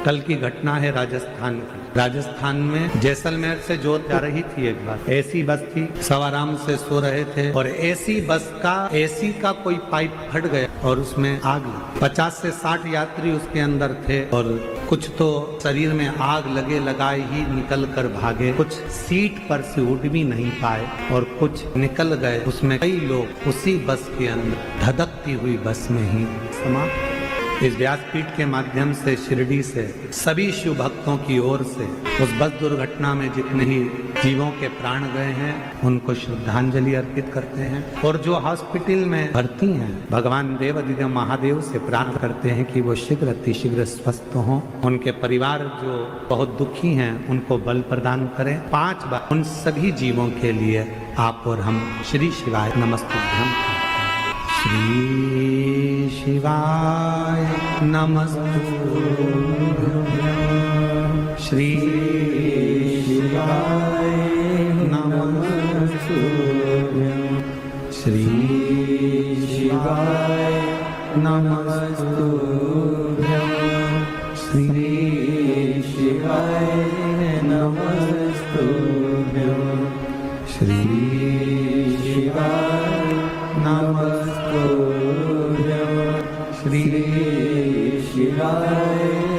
कल की घटना है राजस्थान की। राजस्थान में जैसलमेर से जोत जा रही थी, एक बार एसी बस थी, सब आराम से सो रहे थे और एसी बस का एसी का कोई पाइप फट गया और उसमें आग लगी। 50 से 60 यात्री उसके अंदर थे और कुछ तो शरीर में आग लगे लगाए ही निकल कर भागे, कुछ सीट पर से उठ भी नहीं पाए और कुछ निकल गए। उसमें कई लोग उसी बस के अंदर धधकती हुई बस में ही समाप्त। इस व्यासपीठ के माध्यम से शिरडी से सभी शिव भक्तों की ओर से उस बस दुर्घटना में जितने ही जीवों के प्राण गए हैं उनको श्रद्धांजलि अर्पित करते हैं और जो हॉस्पिटल में भर्ती हैं भगवान देव अधिदेव महादेव से प्रार्थना करते हैं कि वो शीघ्र अतिशीघ्र स्वस्थ हों। उनके परिवार जो बहुत दुखी हैं उनको बल प्रदान करें। 5 बार उन सभी जीवों के लिए आप और हम श्री शिवाय नमस्तुभ्यं। श्री शिवाय नमस्तुभ्यं। श्री शिवाय नमस्तुभ्यं। श्री शिवाय नमस्तुभ्यं। श्री शिवाय नमस्तुभ्यं। श्री शिवाय नमस्तुभ्यं। श्री शिवाय